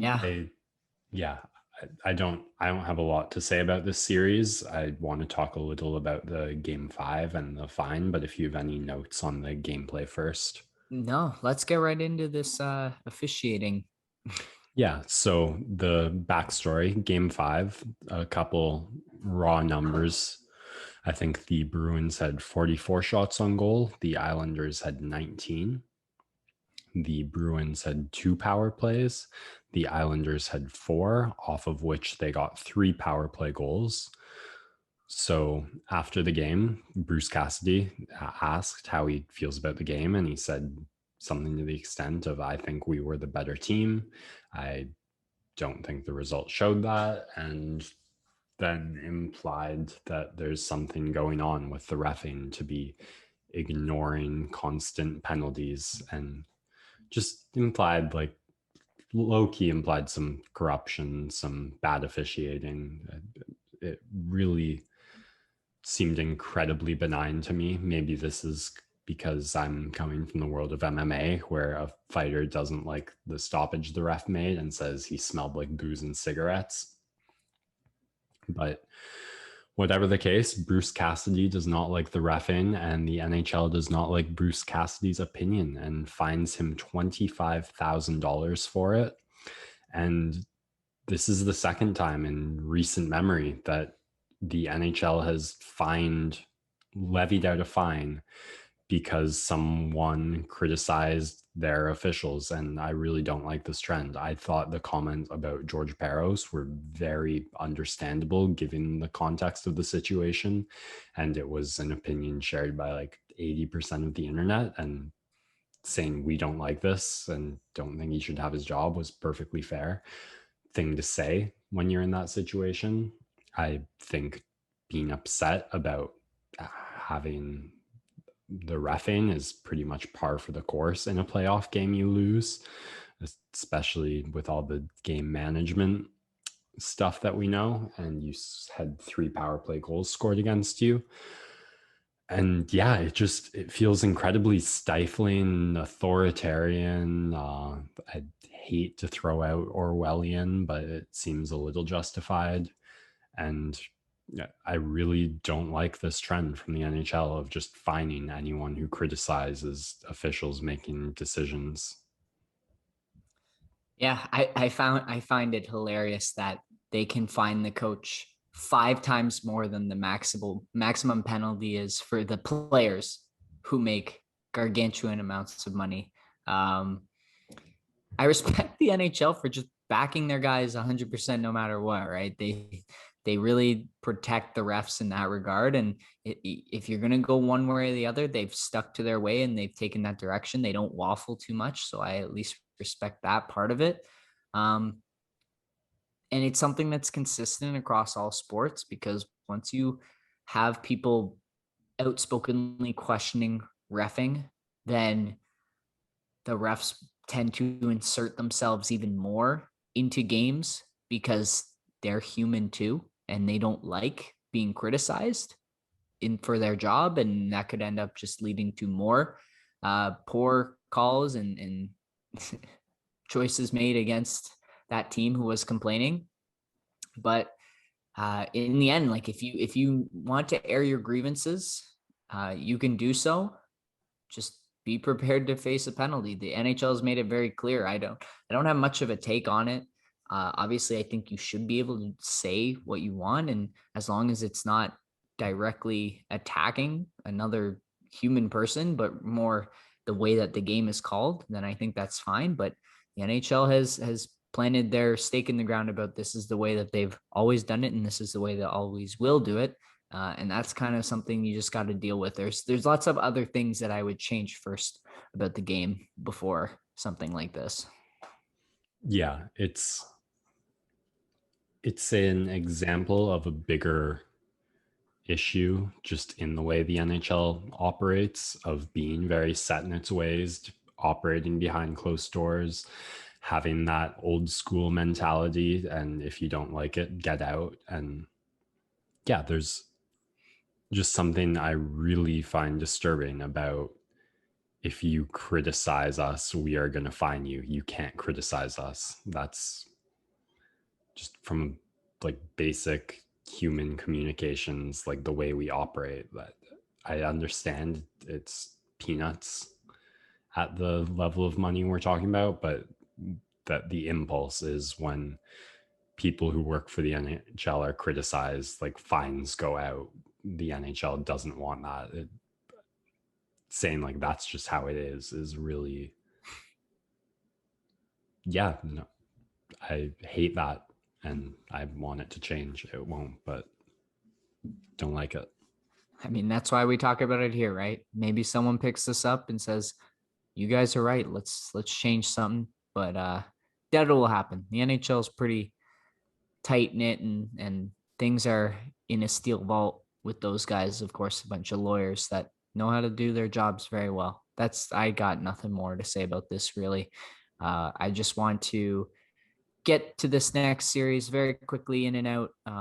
Yeah. I don't have a lot to say about this series. I want to talk a little about the game 5 and the fine, but if you have any notes on the gameplay first. No, let's get right into this officiating. Yeah, so the backstory, game 5, a couple raw numbers. I think the Bruins had 44 shots on goal, the Islanders had 19. The Bruins had 2 power plays. The Islanders had 4, off of which they got 3 power play goals. So after the game, Bruce Cassidy asked how he feels about the game, and he said something to the extent of, I think we were the better team. I don't think the results showed that. And then implied that there's something going on with the reffing to be ignoring constant penalties, and just implied, like, low key implied some corruption, some bad officiating. It really seemed incredibly benign to me. Maybe this is because I'm coming from the world of MMA, where a fighter doesn't like the stoppage the ref made and says he smelled like booze and cigarettes. But whatever the case, Bruce Cassidy does not like the reffing, and the NHL does not like Bruce Cassidy's opinion and fines him $25,000 for it. And this is the second time in recent memory that the NHL has levied out a fine because someone criticized their officials. And I really don't like this trend. I thought the comments about George Peros were very understandable given the context of the situation. And it was an opinion shared by like 80% of the internet. And saying we don't like this and don't think he should have his job was perfectly fair thing to say when you're in that situation. I think being upset about having the reffing is pretty much par for the course in a playoff game you lose, especially with all the game management stuff that we know. And you had 3 power play goals scored against you. And yeah, it feels incredibly stifling, authoritarian. I hate to throw out Orwellian, but it seems a little justified. And I really don't like this trend from the NHL of just fining anyone who criticizes officials making decisions. Yeah, I find it hilarious that they can fine the coach 5 times more than the maximum penalty is for the players who make gargantuan amounts of money. Um, I respect the NHL for just backing their guys 100% no matter what, right? They really protect the refs in that regard. And if you're going to go one way or the other, they've stuck to their way and they've taken that direction. They don't waffle too much. So I at least respect that part of it. Um, and it's something that's consistent across all sports, because once you have people outspokenly questioning reffing, then the refs tend to insert themselves even more into games because they're human too, and they don't like being criticized in for their job, and that could end up just leading to more poor calls and choices made against that team who was complaining. But in the end, like if you want to air your grievances, you can do so. Just be prepared to face a penalty. The NHL has made it very clear. I don't have much of a take on it. Obviously, I think you should be able to say what you want, and as long as it's not directly attacking another human person, but more the way that the game is called, then I think that's fine. But the NHL has planted their stake in the ground about this is the way that they've always done it, and this is the way they always will do it. And that's kind of something you just got to deal with. There's lots of other things that I would change first about the game before something like this. Yeah, it's an example of a bigger issue just in the way the NHL operates, of being very set in its ways, operating behind closed doors, having that old school mentality. And if you don't like it, get out. And yeah, there's just something I really find disturbing about, if you criticize us, we are going to fine you. You can't criticize us. That's just from like basic human communications, like the way we operate. That I understand it's peanuts at the level of money we're talking about, but that the impulse is when people who work for the NHL are criticized, like fines go out. The NHL doesn't want that. Saying like that's just how it is really, yeah, no, I hate that and I want it to change. It won't, but don't like it. I mean, that's why we talk about it here, right? Maybe someone picks this up and says, "You guys are right. Let's change something." But that will happen. The NHL is pretty tight knit, and things are in a steel vault with those guys. Of course, a bunch of lawyers that know how to do their jobs very well. I got nothing more to say about this really. I just want to get to this next series very quickly, in and out.